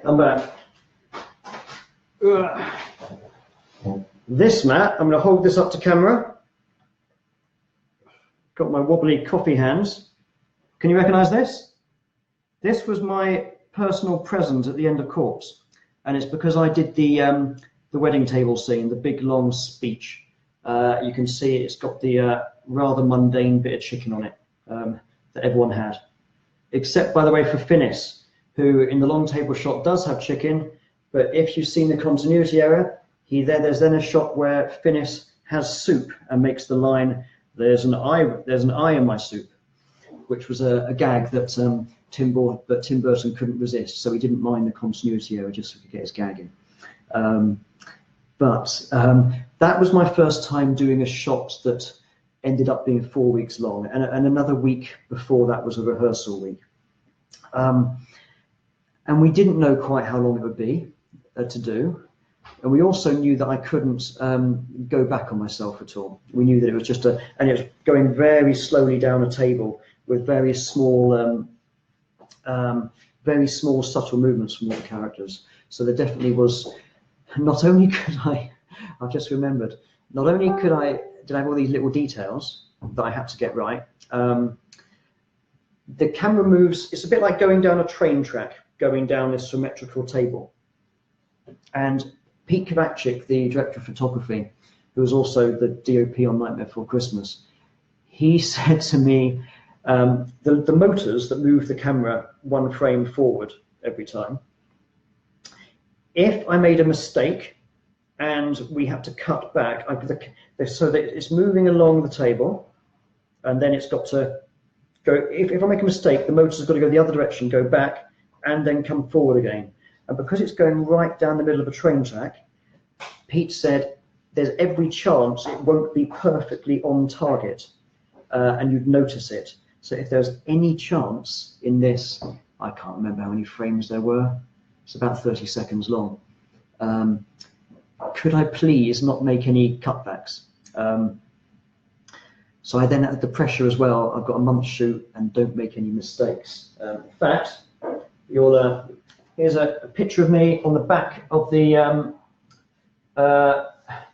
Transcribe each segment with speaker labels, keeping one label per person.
Speaker 1: I'm back. This mat, I'm going to hold this up to camera. Got my wobbly coffee hands. Can you recognize this? This was my personal present at the end of course, and it's because I did the wedding table scene, the big long speech. You can see it's got the rather mundane bit of chicken on it that everyone had, except, by the way, for Finnis, who in the long table shot does have chicken, but if you've seen the continuity error, there's then a shot where Finnis has soup and makes the line, there's an eye in my soup, which was a gag that Tim Burton couldn't resist, so he didn't mind the continuity error just so he could get his gag in. That was my first time doing a shot that ended up being 4 weeks long, and another week before that was a rehearsal week. And we didn't know quite how long it would be to do, and we also knew that I couldn't go back on myself at all. We knew that it was just and it was going very slowly down a table with very small subtle movements from all the characters. So there definitely was, not only could I've just remembered, not only did I have all these little details that I had to get right, the camera moves, it's a bit like going down a train track, going down this symmetrical table. And Pete Kovacic, the director of photography, who was also the DOP on Nightmare Before Christmas, he said to me, the motors that move the camera one frame forward every time, if I made a mistake and we had to cut back, so that it's moving along the table, and then it's got to go, if I make a mistake, the motor's got to go the other direction, go back, and then come forward again. And because it's going right down the middle of a train track, Pete said there's every chance it won't be perfectly on target, and you'd notice it. So if there's any chance in this, I can't remember how many frames there were, it's about 30 seconds long, could I please not make any cutbacks? So I then had the pressure as well, I've got a month's shoot and don't make any mistakes. In fact, here's a picture of me on the back of the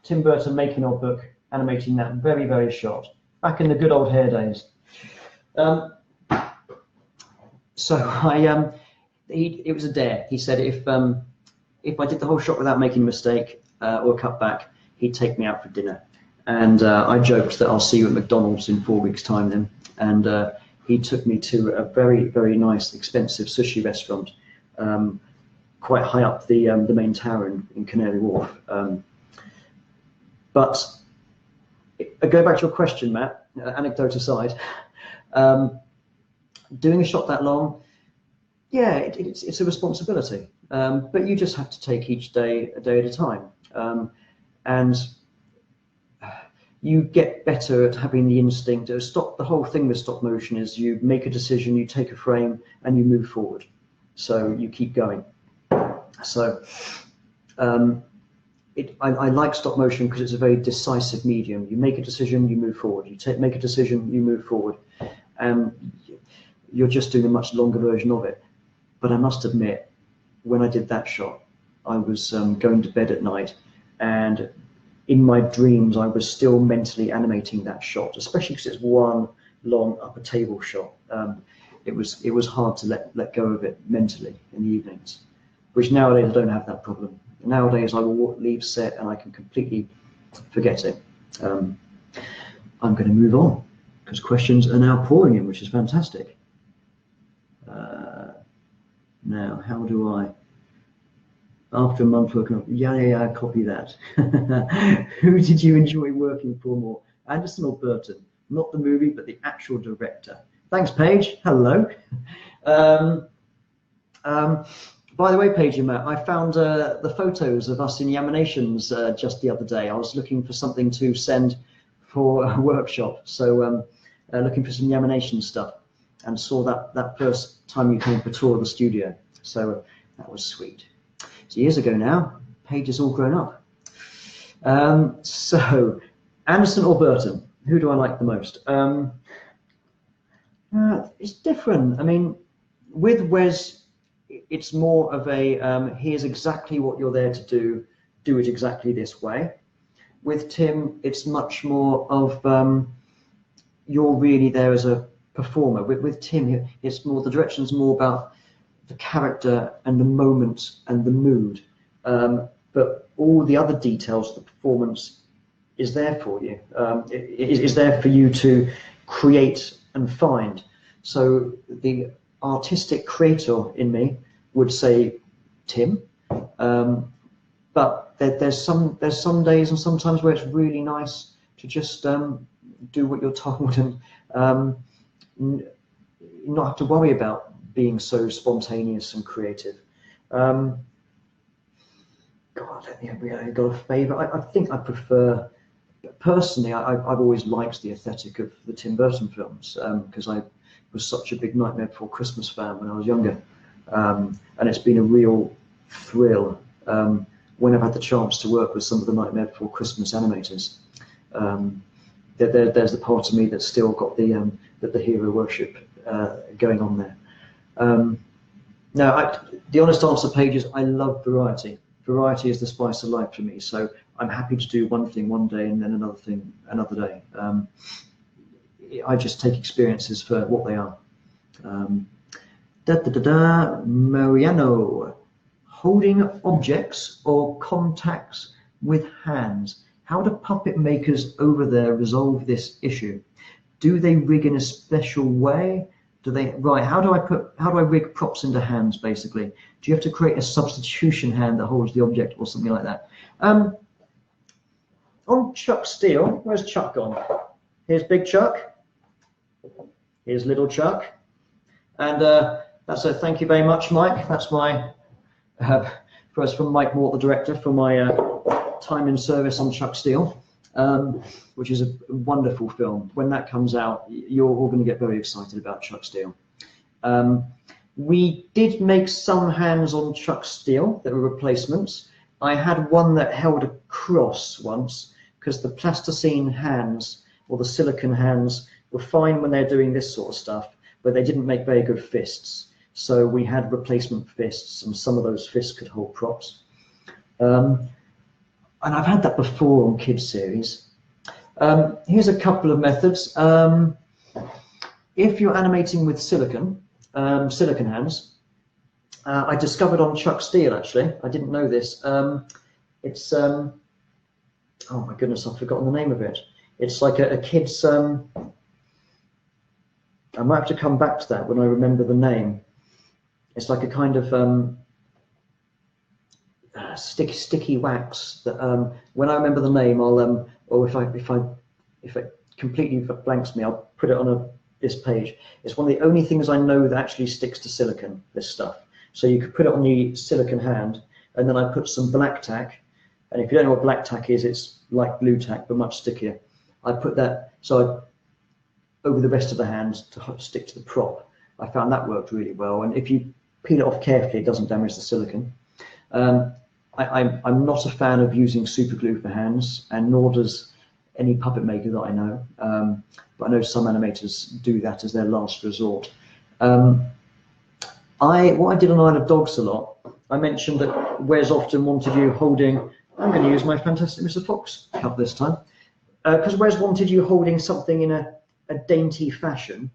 Speaker 1: Tim Burton making of book, animating that very, very shot, back in the good old hair days. So it was a dare. He said if I did the whole shot without making a mistake or cut back, he'd take me out for dinner. And I joked that I'll see you at McDonald's in 4 weeks' time then. And he took me to a very, very nice, expensive sushi restaurant, quite high up the main tower in Canary Wharf. But go back to your question, Matt, anecdote aside, doing a shot that long, yeah, it's a responsibility, but you just have to take each day a day at a time, and you get better at having the instinct to stop. The whole thing with stop motion is you make a decision, you take a frame, and you move forward, so you keep going. So I like stop motion because it's a very decisive medium. You make a decision, you move forward. You make a decision, you move forward. You're just doing a much longer version of it. But I must admit, when I did that shot, I was going to bed at night, and in my dreams, I was still mentally animating that shot, especially because it's one long upper table shot. It was hard to let go of it mentally in the evenings, which nowadays I don't have that problem. Nowadays I will leave set and I can completely forget it. I'm going to move on because questions are now pouring in, which is fantastic. Now, how do I, after a month working on, yeah, copy that. Who did you enjoy working for more, Anderson or Burton? Not the movie, but the actual director. Thanks, Paige. Hello. By the way, Paige and Matt, I found the photos of us in Yaminations just the other day. I was looking for something to send for a workshop, so looking for some Yamination stuff, and saw that first time you came for a tour of the studio. So that was sweet. So years ago now, Paige is all grown up. So Anderson or Burton, who do I like the most? It's different. I mean, with Wes, it's more of a, here's exactly what you're there to do it exactly this way. With Tim, it's much more of, you're really there as a performer. With Tim, it's more, the direction's more about the character and the moment and the mood. But all the other details of the performance is there for you. It is there for you to create and find. So the artistic creator in me would say Tim, but there's some days and sometimes where it's really nice to just do what you're told and not have to worry about being so spontaneous and creative. God, have we got a favourite? I think I prefer, personally, I've always liked the aesthetic of the Tim Burton films, because I was such a big Nightmare Before Christmas fan when I was younger, and it's been a real thrill when I've had the chance to work with some of the Nightmare Before Christmas animators. There's the part of me that's still got the hero worship going on there. Now, the honest answer page is I love variety. Variety is the spice of life for me, so I'm happy to do one thing one day and then another thing another day. I just take experiences for what they are. Mariano, holding objects or contacts with hands. How do puppet makers over there resolve this issue? Do they rig in a special way? Do they, right, how do I rig props into hands, basically? Do you have to create a substitution hand that holds the object or something like that? On Chuck Steele, where's Chuck gone? Here's Big Chuck. Here's Little Chuck. And that's a thank you very much, Mike. That's my, first from Mike Mort, the director, for my time in service on Chuck Steele, which is a wonderful film. When that comes out, you're all going to get very excited about Chuck Steele. We did make some hands on Chuck Steele that were replacements. I had one that held a cross once, because the plasticine hands, or the silicone hands, were fine when they're doing this sort of stuff, but they didn't make very good fists. So we had replacement fists, and some of those fists could hold props. And I've had that before on kids series. Here's a couple of methods. If you're animating with silicone hands, I discovered on Chuck Steele, actually. I didn't know this. It's, oh my goodness, I've forgotten the name of it. It's like a kid's, I might have to come back to that when I remember the name. It's like a kind of sticky wax that when I remember the name, I'll or if it completely blanks me, I'll put it on this page. It's one of the only things I know that actually sticks to silicone, this stuff. So you could put it on the silicone hand, and then I put some black tack. And if you don't know what black tack is, it's like glue tack, but much stickier. I put that over the rest of the hand to stick to the prop. I found that worked really well. And if you peel it off carefully, it doesn't damage the silicone. I'm not a fan of using super glue for hands, and nor does any puppet maker that I know. But I know some animators do that as their last resort. What I did on Isle of Dogs a lot, I mentioned that Wes often wanted you holding, I'm going to use my Fantastic Mr. Fox cup this time, because Wes wanted you holding something in a dainty fashion,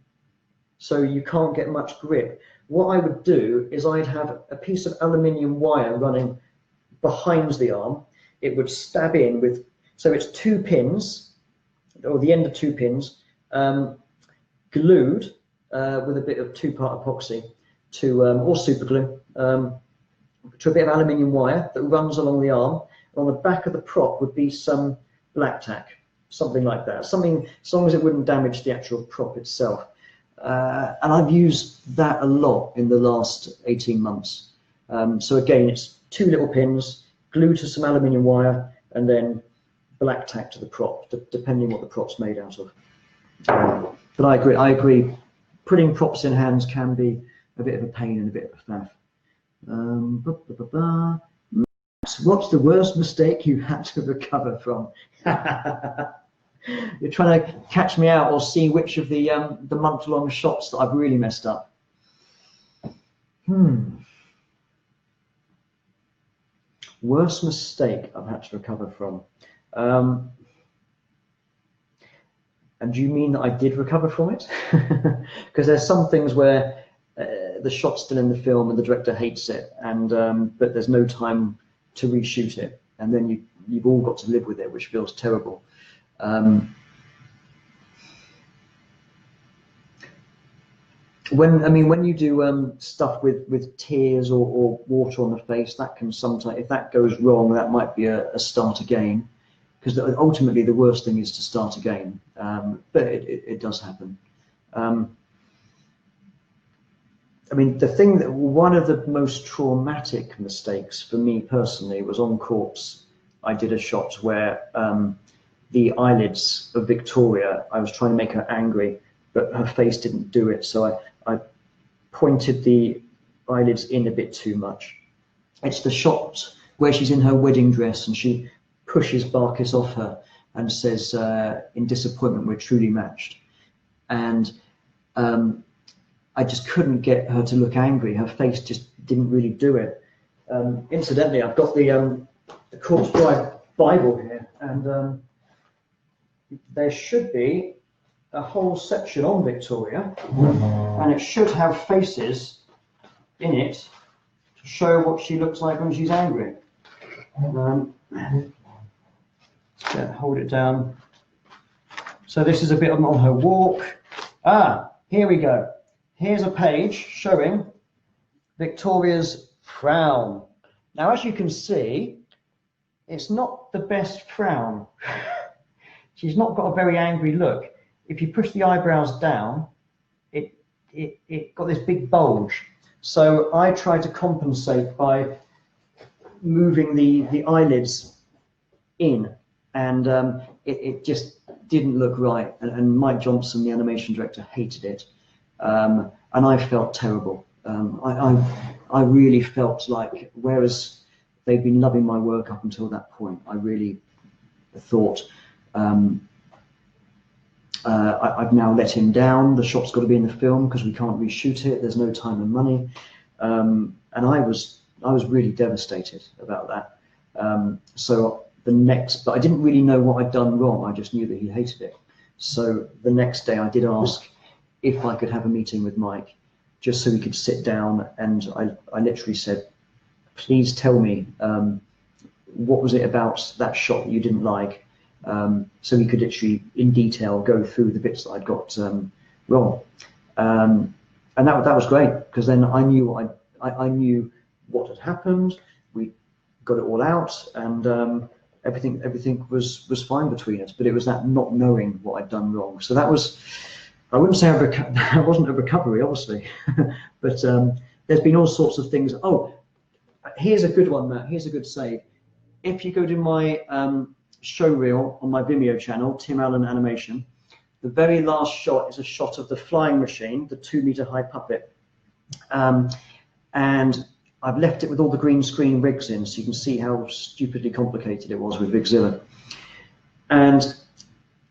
Speaker 1: so you can't get much grip. What I would do is I'd have a piece of aluminium wire running behind the arm. It would stab in with, so it's 2 pins, or the end of 2 pins, glued with a bit of 2-part epoxy to, or super glue, to a bit of aluminium wire that runs along the arm. On the back of the prop would be some black tack, something like that. Something, as long as it wouldn't damage the actual prop itself. And I've used that a lot in the last 18 months. So again, it's 2 little pins, glued to some aluminium wire, and then black tack to the prop, depending what the prop's made out of. But I agree, putting props in hands can be a bit of a pain and a bit of a faff. What's the worst mistake you had to recover from? You're trying to catch me out or see which of the month-long shots that I've really messed up. Worst mistake I've had to recover from. And do you mean that I did recover from it? Because there's some things where the shot's still in the film and the director hates it, and but there's no time to reshoot it, and then you've all got to live with it, which feels terrible. When you do stuff with tears or water on the face, that can sometimes, if that goes wrong, that might be a start again, because ultimately the worst thing is to start again. But it does happen. One of the most traumatic mistakes for me personally was on corpse. I did a shot where the eyelids of Victoria, I was trying to make her angry, but her face didn't do it, so I pointed the eyelids in a bit too much. It's the shot where she's in her wedding dress and she pushes Barkis off her and says, in disappointment, we're truly matched. And I just couldn't get her to look angry. Her face just didn't really do it. Incidentally, I've got the Corpse Bride Bible here, and there should be a whole section on Victoria, and it should have faces in it to show what she looks like when she's angry. Hold it down. So this is a bit on her walk. Here we go. Here's a page showing Victoria's frown. Now, as you can see, it's not the best frown. She's not got a very angry look. If you push the eyebrows down, it got this big bulge. So I tried to compensate by moving the eyelids in, and it just didn't look right. And Mike Johnson, the animation director, hated it. And I felt terrible. I really felt like, whereas they'd been loving my work up until that point, I really thought, I've now let him down. The shot's got to be in the film because we can't reshoot it. There's no time and money, and I was really devastated about that. But I didn't really know what I'd done wrong. I just knew that he hated it. So the next day, I did ask if I could have a meeting with Mike, just so we could sit down. And I literally said, please tell me what was it about that shot that you didn't like. So we could literally, in detail, go through the bits that I'd got wrong, and that was great, because then I knew I knew what had happened. We got it all out, and everything was fine between us. But it was that not knowing what I'd done wrong. So that was, I wouldn't say that wasn't a recovery, obviously, but there's been all sorts of things. Oh, here's a good one, Matt. Here's a good save. If you go to my show reel on my Vimeo channel, Tim Allen Animation, the very last shot is a shot of the flying machine, the 2-meter high puppet, and I've left it with all the green screen rigs in, so you can see how stupidly complicated it was with Vigzilla. And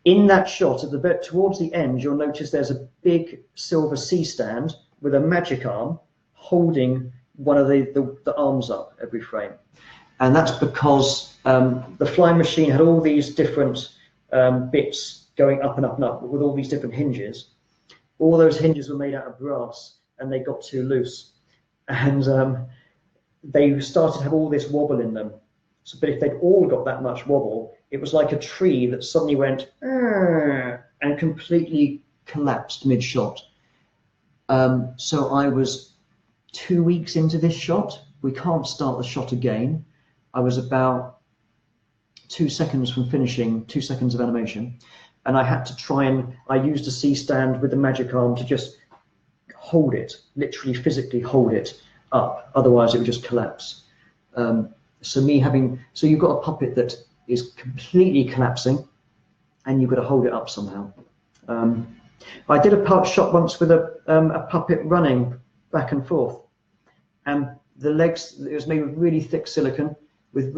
Speaker 1: in that shot, at the bit towards the end, you'll notice there's a big silver C stand with a magic arm holding one of the arms up every frame. And that's because the flying machine had all these different bits going up and up and up with all these different hinges. All those hinges were made out of brass, and they got too loose. And they started to have all this wobble in them. So, but if they'd all got that much wobble, it was like a tree that suddenly went and completely collapsed mid-shot. So I was 2 weeks into this shot. We can't start the shot again. I was about 2 seconds from finishing, 2 seconds of animation, and I had to try and, I used a C-stand with the magic arm to just hold it, literally physically hold it up, otherwise it would just collapse. So you've got a puppet that is completely collapsing, and you've got to hold it up somehow. I did a shot once with a puppet running back and forth, and the legs, it was made with really thick silicone, with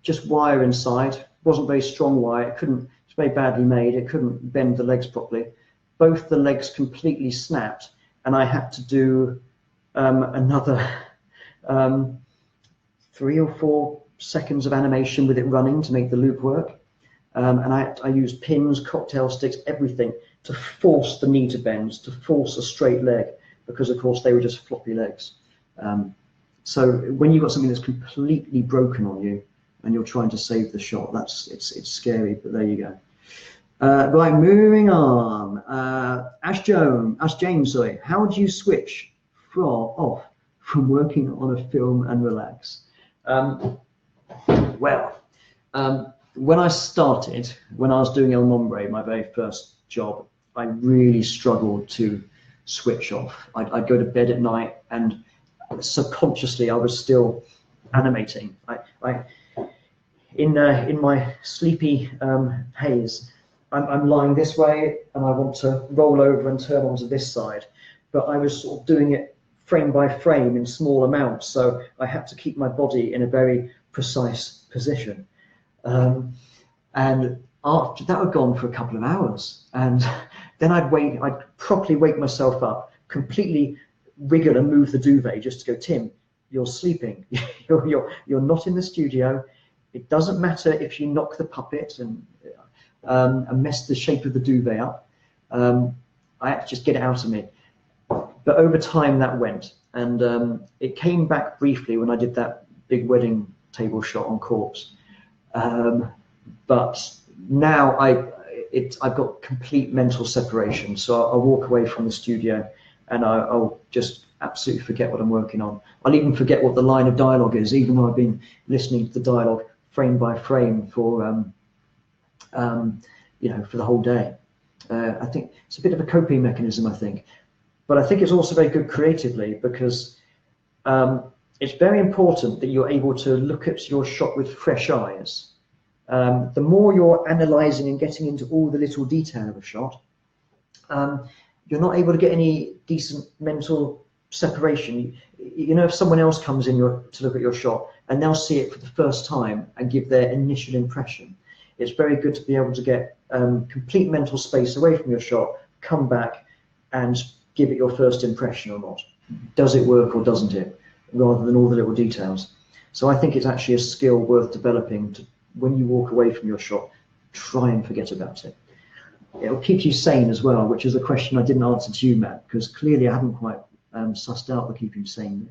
Speaker 1: just wire inside. It wasn't very strong wire. It was very badly made. It couldn't bend the legs properly. Both the legs completely snapped, and I had to do another 3 or 4 seconds of animation with it running to make the loop work. And I used pins, cocktail sticks, everything to force the knee to bend, to force a straight leg, because of course they were just floppy legs. So when you've got something that's completely broken on you and you're trying to save the shot, it's scary, but there you go. Right, moving on. Ash James, sorry. How do you switch off from working on a film and relax? When I started, when I was doing El Nombre, my very first job, I really struggled to switch off. I'd go to bed at night and subconsciously I was still animating. In my sleepy haze, I'm lying this way and I want to roll over and turn onto this side, but I was sort of doing it frame by frame in small amounts, so I had to keep my body in a very precise position. And after that, I'd gone for a couple of hours, and then I'd properly wake myself up, completely wriggle and move the duvet just to go, Tim, you're sleeping. You're not in the studio. It doesn't matter if you knock the puppet and mess the shape of the duvet up. I had to just get it out of me. But over time that went, and it came back briefly when I did that big wedding table shot on Corpse. But now I've got complete mental separation. So I'll walk away from the studio and I'll just absolutely forget what I'm working on. I'll even forget what the line of dialogue is, even though I've been listening to the dialogue frame by frame for for the whole day. I think it's a bit of a coping mechanism, I think. But I think it's also very good creatively, because it's very important that you're able to look at your shot with fresh eyes. The more you're analysing and getting into all the little detail of a shot, you're not able to get any decent mental separation. You know, if someone else comes in to look at your shot and they'll see it for the first time and give their initial impression, it's very good to be able to get complete mental space away from your shot, come back and give it your first impression or not. Does it work or doesn't it? Rather than all the little details. So I think it's actually a skill worth developing to, when you walk away from your shot, try and forget about it. It'll keep you sane as well, which is a question I didn't answer to you, Matt, because clearly I haven't quite sussed out the keeping sane.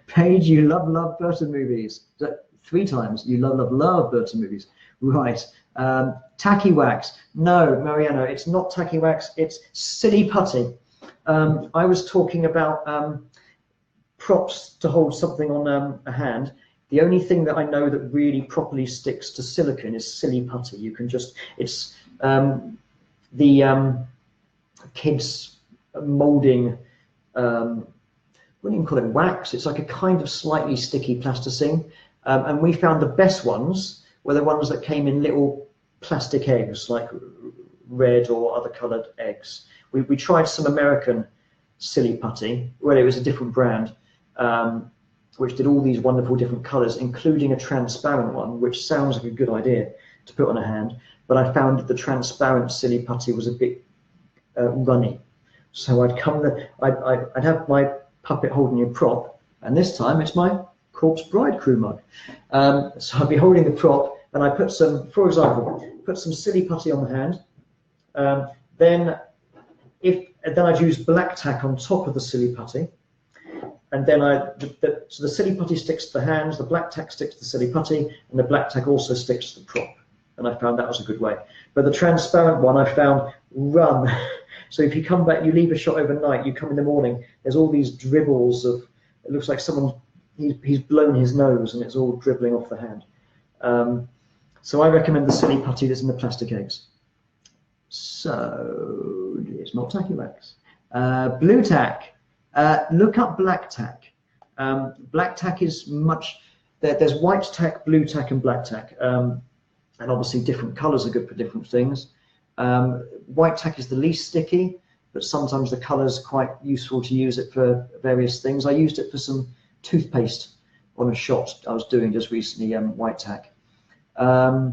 Speaker 1: Paige, you love Burton movies. 3 times, you love Burton movies. Right. Tacky wax. No, Mariano, it's not tacky wax, it's silly putty. I was talking about props to hold something on a hand. The only thing that I know that really properly sticks to silicone is silly putty. You can just, it's the kids molding, what do you call it, wax? It's like a kind of slightly sticky plasticine. And we found the best ones were the ones that came in little plastic eggs, like red or other coloured eggs. We tried some American silly putty, well, it was a different brand, which did all these wonderful different colours, including a transparent one, which sounds like a good idea to put on a hand, but I found that the transparent silly putty was a bit runny. So I'd have my puppet holding a prop, and this time it's my Corpse Bride crew mug. So I'd be holding the prop, and I put some, for example, put some silly putty on the hand. Then I'd use black tack on top of the silly putty, and then so the silly putty sticks to the hands, the black tack sticks to the silly putty, and the black tack also sticks to the prop. And I found that was a good way. But the transparent one I found run. So if you come back, you leave a shot overnight, you come in the morning, there's all these dribbles of, it looks like someone, he's blown his nose and it's all dribbling off the hand. So I recommend the silly putty that's in the plastic eggs. So it's not tacky wax. Blue tack. Look up black tack. Black tack is much, there's white tack, blue tack and black tack. And obviously different colours are good for different things. White tack is the least sticky, but sometimes the colour's quite useful to use it for various things. I used it for some toothpaste on a shot I was doing just recently, white tack. I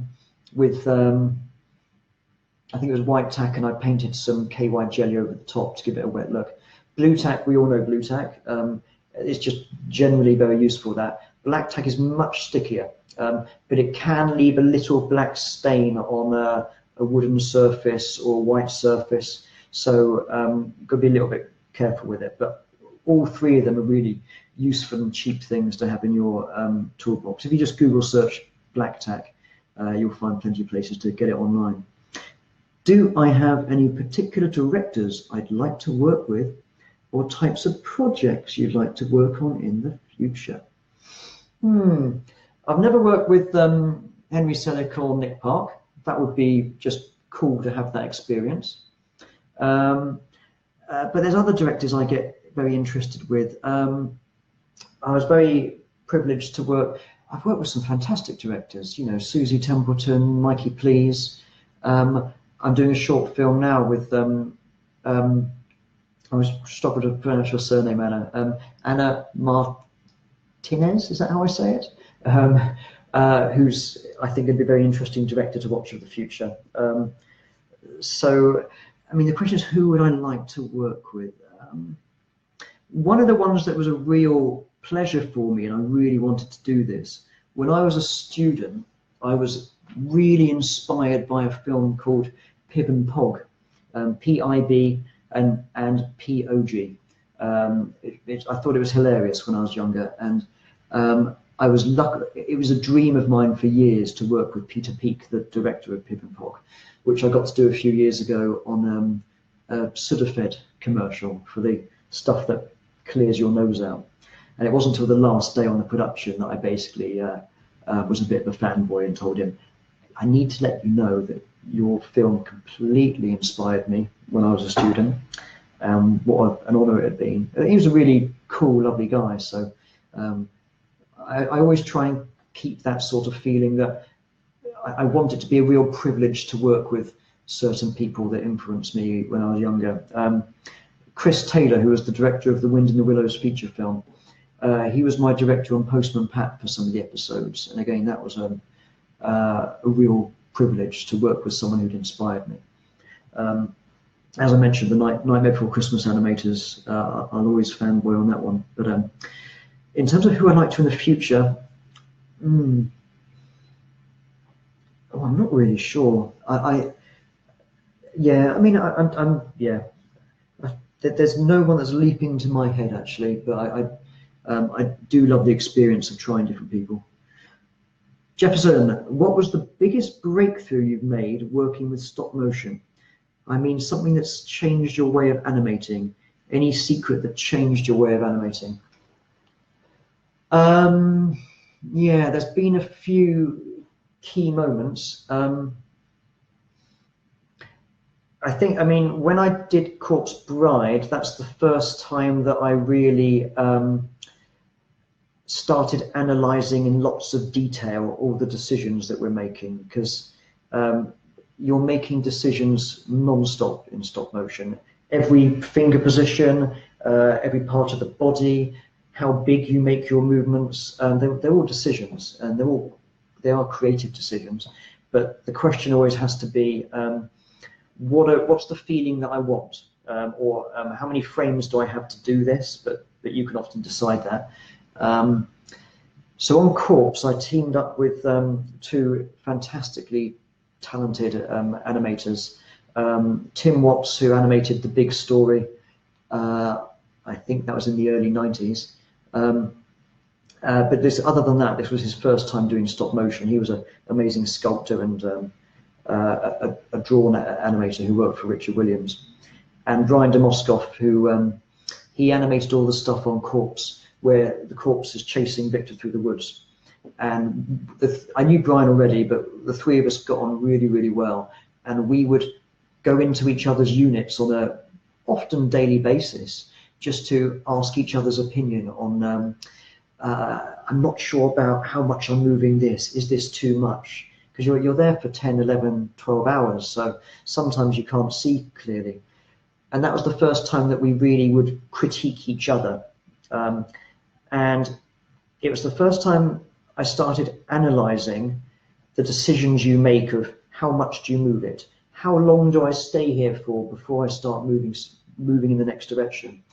Speaker 1: think it was white tack, and I painted some KY jelly over the top to give it a wet look. Blue tack, we all know blue tack. It's just generally very useful, that. black tack is much stickier, but it can leave a little black stain on a wooden surface or a white surface. So got to be a little bit careful with it. But all three of them are really useful and cheap things to have in your toolbox. If you just Google search black tack, you'll find plenty of places to get it online. Do I have any particular directors I'd like to work with, or types of projects you'd like to work on in the future? I've never worked with Henry Selick or Nick Park. That would be just cool to have that experience. But there's other directors I get very interested with. I was very privileged to work. I've worked with some fantastic directors, you know, Susie Templeton, Mikey Please. I'm doing a short film now with, I was struggling to pronounce your surname, Anna. Anna Martinez, is that how I say it? Who's, I think, going to be a very interesting director to watch in the future. So, I mean, the question is, who would I like to work with? One of the ones that was a real pleasure for me, and I really wanted to do this, when I was a student, I was really inspired by a film called Pib and Pog, P-I-B and P-O-G. I thought it was hilarious when I was younger, and I was lucky. It was a dream of mine for years to work with Peter Peake, the director of Pib and Pog, which I got to do a few years ago on a Sudafed commercial for the stuff that clears your nose out. And it wasn't until the last day on the production that I basically was a bit of a fanboy and told him, I need to let you know that your film completely inspired me when I was a student. What an honour it had been. He was a really cool, lovely guy. So I always try and keep that sort of feeling that I want it to be a real privilege to work with certain people that influenced me when I was younger. Chris Taylor, who was the director of the Wind in the Willows feature film, he was my director on Postman Pat for some of the episodes. And again, that was a real privilege to work with someone who'd inspired me. As I mentioned, the Nightmare Before Christmas animators, I'll always fanboy on that one. But in terms of who I'd like to in the future, I'm not really sure. There's no one that's leaping to my head actually, but I do love the experience of trying different people. Jefferson, what was the biggest breakthrough you've made working with stop motion? I mean, something that's changed your way of animating. Any secret that changed your way of animating? Yeah, there's been a few key moments. I mean, when I did Corpse Bride, that's the first time that I really started analysing in lots of detail all the decisions that we're making, because you're making decisions non-stop in stop motion. Every finger position, every part of the body, how big you make your movements, they're all decisions, and they are creative decisions. But the question always has to be, what's the feeling that I want, or how many frames do I have to do this? But you can often decide that. So on Corpse, I teamed up with two fantastically talented animators. Tim Watts, who animated The Big Story, I think that was in the early 90s. But other than that, this was his first time doing stop motion. He was an amazing sculptor and a drawn animator who worked for Richard Williams. And Brian DeMoskoff, who he animated all the stuff on Corpse, where the corpse is chasing Victor through the woods. And I knew Brian already, but the three of us got on really, really well. And we would go into each other's units on a often daily basis, just to ask each other's opinion on, I'm not sure about how much I'm moving this. Is this too much? Because you're there for 10, 11, 12 hours. So sometimes you can't see clearly. And that was the first time that we really would critique each other. And it was the first time I started analysing the decisions you make of how much do you move it? How long do I stay here for before I start moving in the next direction?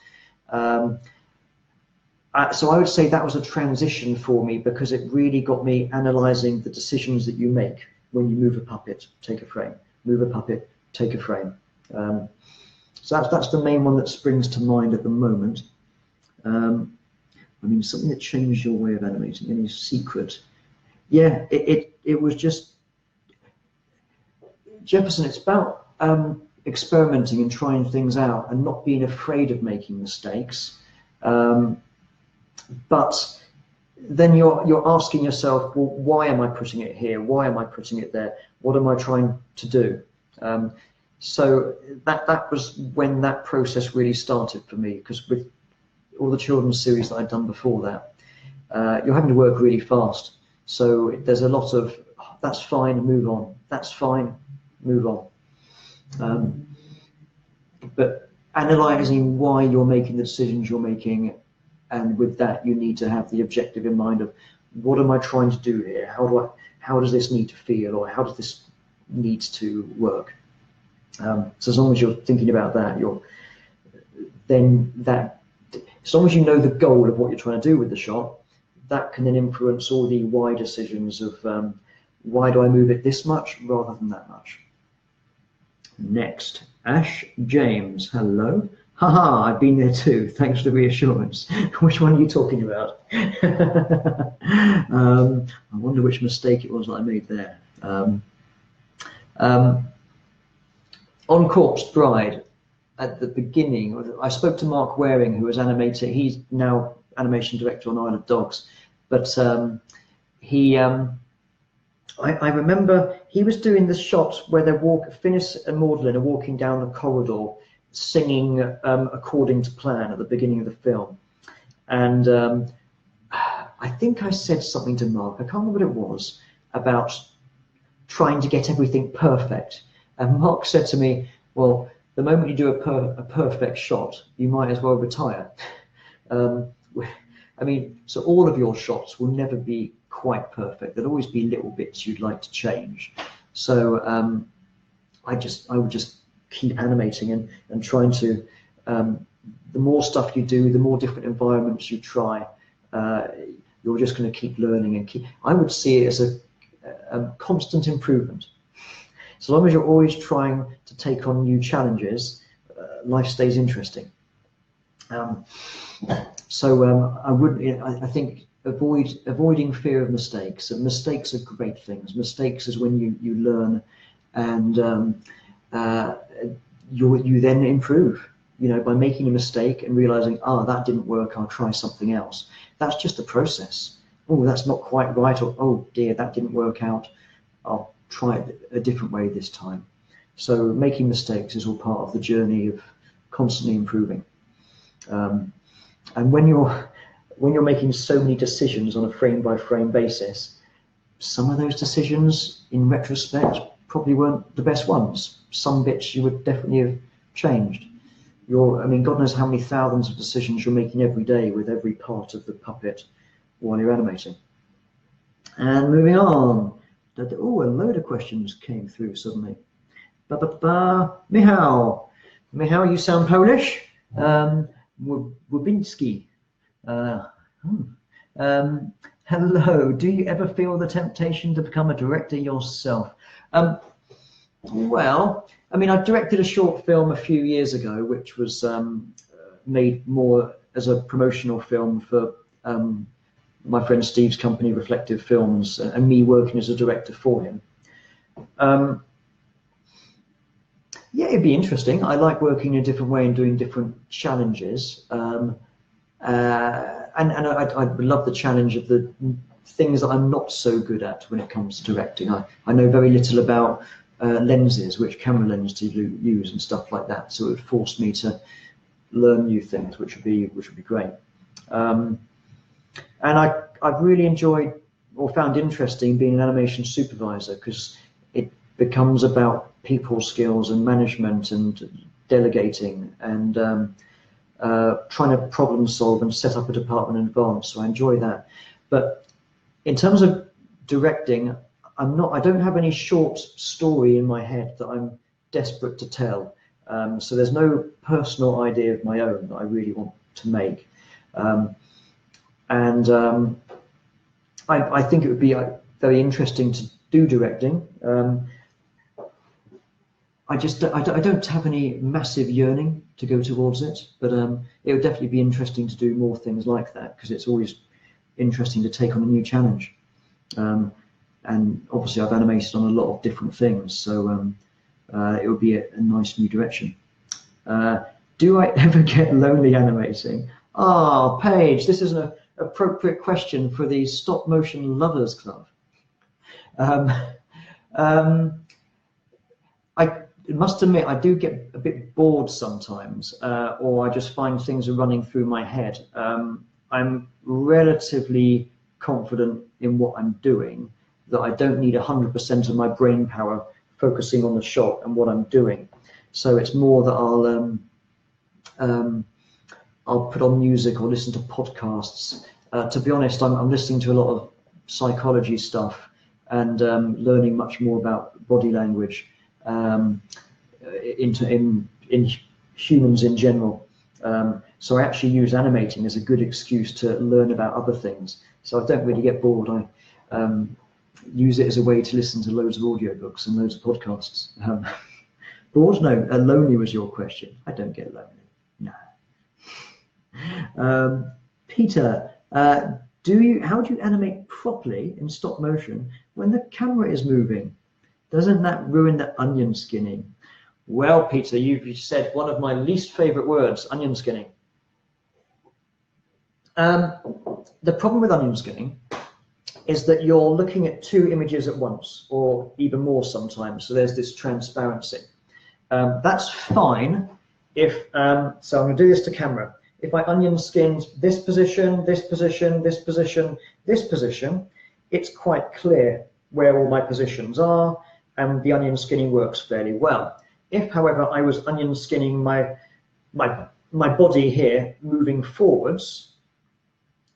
Speaker 1: So I would say that was a transition for me, because it really got me analysing the decisions that you make when you move a puppet, take a frame, move a puppet, take a frame. So that's the main one that springs to mind at the moment. I mean, something that changed your way of animating, any secret? Yeah, it was just, Jefferson, it's about experimenting and trying things out and not being afraid of making mistakes. But then you're asking yourself, well, why am I putting it here? Why am I putting it there? What am I trying to do? So that was when that process really started for me, because with all the children's series that I'd done before that, you're having to work really fast. So there's a lot of, oh, that's fine, move on. That's fine, move on. But analysing why you're making the decisions you're making, and with that you need to have the objective in mind of, what am I trying to do here? How does this need to feel, or how does this need to work? So as long as you're thinking about that, as long as you know the goal of what you're trying to do with the shot, that can then influence all the why decisions of, why do I move it this much rather than that much? Next, Ash James, hello. Haha, I've been there too, thanks for the reassurance. Which one are you talking about? I wonder which mistake it was that I made there. On Corpse Bride, at the beginning, I spoke to Mark Waring, who was animator. He's now animation director on Isle of Dogs. But I remember he was doing the shot where Finis and Magdalene are walking down a corridor singing according to plan at the beginning of the film. And I think I said something to Mark, I can't remember what it was, about trying to get everything perfect. And Mark said to me, well, the moment you do a perfect shot, you might as well retire. I mean, so all of your shots will never be quite perfect. There'll always be little bits you'd like to change. So I would just keep animating and trying to, the more stuff you do, the more different environments you try, you're just going to keep learning and I would see it as a constant improvement. So long as you're always trying to take on new challenges, life stays interesting. I think avoiding fear of mistakes. And mistakes are great things. Mistakes is when you learn, and you then improve. You know, by making a mistake and realizing, that didn't work, I'll try something else. That's just a process. Oh, that's not quite right, or oh dear, that didn't work out, I'll try it a different way this time. So making mistakes is all part of the journey of constantly improving. And when you're making so many decisions on a frame by frame basis, some of those decisions in retrospect probably weren't the best ones. Some bits you would definitely have changed. I mean, God knows how many thousands of decisions you're making every day with every part of the puppet while you're animating. And moving on. Oh, a load of questions came through suddenly. Michał, you sound Polish. Wubinski. Hello, do you ever feel the temptation to become a director yourself? Well, I mean, I directed a short film a few years ago, which was made more as a promotional film for my friend Steve's company, Reflective Films, and me working as a director for him. Yeah, it'd be interesting. I like working in a different way and doing different challenges. And I'd love the challenge of the things that I'm not so good at when it comes to directing. I know very little about lenses, which camera lens to use and stuff like that. So it would force me to learn new things, which would be great. And I've really enjoyed or found interesting being an animation supervisor, because it becomes about people skills and management and delegating and trying to problem solve and set up a department in advance. So I enjoy that. But in terms of directing, I don't have any short story in my head that I'm desperate to tell. So there's no personal idea of my own that I really want to make. and I think it would be very interesting to do directing. I don't have any massive yearning to go towards it, but it would definitely be interesting to do more things like that, because it's always interesting to take on a new challenge. And obviously I've animated on a lot of different things, so it would be a nice new direction. Do I ever get lonely animating? Ah, Paige, this is an appropriate question for the Stop Motion Lovers Club. I must admit, I do get a bit bored sometimes, or I just find things are running through my head. I'm relatively confident in what I'm doing, that I don't need 100% of my brain power focusing on the shot and what I'm doing. So it's more that I'll put on music or listen to podcasts. To be honest, I'm listening to a lot of psychology stuff and learning much more about body language in humans in general. So I actually use animating as a good excuse to learn about other things. So I don't really get bored. I use it as a way to listen to loads of audiobooks and loads of podcasts. Bored? No, lonely was your question. I don't get lonely. No. Peter, how do you animate properly in stop motion when the camera is moving? Doesn't that ruin the onion skinning? Well, Peter, you've said one of my least favorite words, onion skinning. The problem with onion skinning is that you're looking at two images at once, or even more sometimes, so there's this transparency. That's fine if, so I'm going to do this to camera. If I onion skinned this position, this position, this position, this position, it's quite clear where all my positions are, and the onion skinning works fairly well. If, however, I was onion skinning my body here, moving forwards,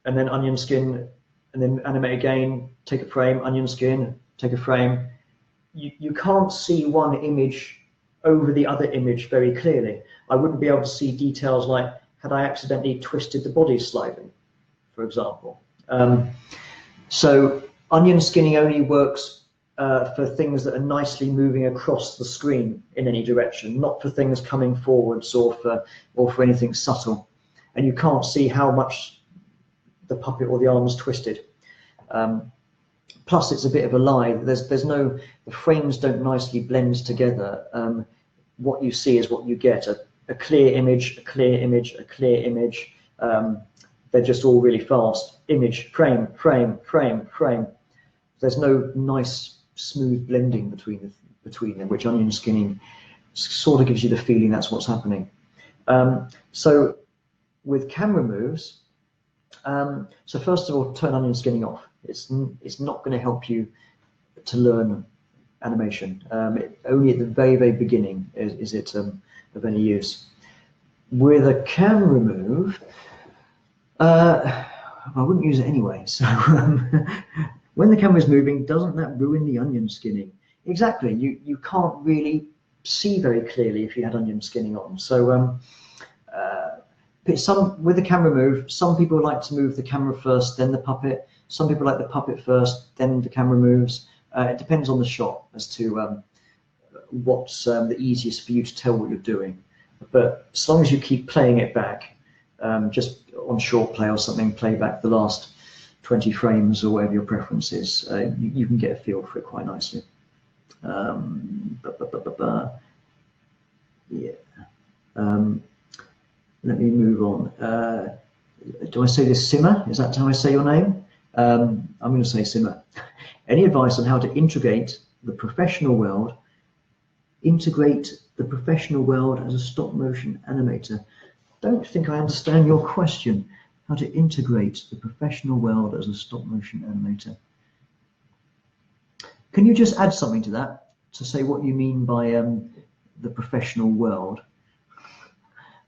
Speaker 1: and then onion skin, and then animate again, take a frame, onion skin, take a frame, you can't see one image over the other image very clearly. I wouldn't be able to see details like, had I accidentally twisted the body slightly, for example. So onion skinning only works for things that are nicely moving across the screen in any direction, not for things coming forwards or for anything subtle. And you can't see how much the puppet or the arm's twisted. Plus, it's a bit of a lie. The frames don't nicely blend together. What you see is what you get. A clear image, a clear image, a clear image. They're just all really fast. Image, frame, frame, frame, frame. There's no nice, smooth blending between them, which onion skinning sort of gives you the feeling that's what's happening. So with camera moves, so first of all, turn onion skinning off. It's not going to help you to learn animation. Only at the very, very beginning is it of any use. With a camera move, I wouldn't use it anyway. So when the camera is moving, doesn't that ruin the onion skinning? Exactly. You can't really see very clearly if you had onion skinning on. So with the camera move, some people like to move the camera first, then the puppet. Some people like the puppet first, then the camera moves. It depends on the shot as to what's the easiest for you to tell what you're doing. But as long as you keep playing it back, just on short play or something, play back the last 20 frames or whatever your preference is, you can get a feel for it quite nicely. Yeah. Let me move on. Do I say this, Simmer? Is that how I say your name? I'm going to say Simmer. Any advice on how to integrate the professional world as a stop motion animator? Don't think I understand your question. How to integrate the professional world as a stop motion animator. Can you just add something to that to say what you mean by the professional world?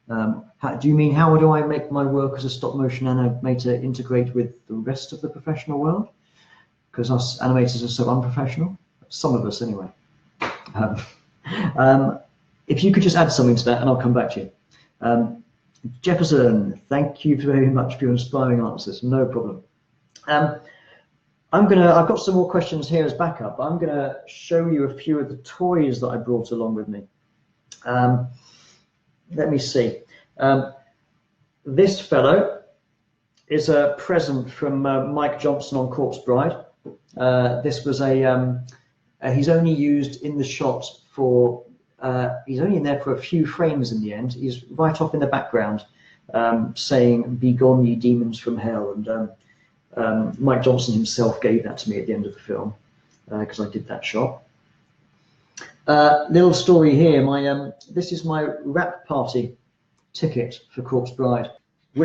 Speaker 1: Do you mean how do I make my work as a stop motion animator integrate with the rest of the professional world? Because us animators are so unprofessional. Some of us, anyway. If you could just add something to that, and I'll come back to you. Jefferson, thank you very much for your inspiring answers. No problem. I've got some more questions here as backup. I'm gonna show you a few of the toys that I brought along with me. Let me see. This fellow is a present from Mike Johnson on Corpse Bride. This was he's only used in the shot for, he's only in there for a few frames in the end. He's right off in the background saying, "Begone ye demons from hell." And Mike Johnson himself gave that to me at the end of the film because I did that shot. Little story here, this is my wrap party ticket for Corpse Bride.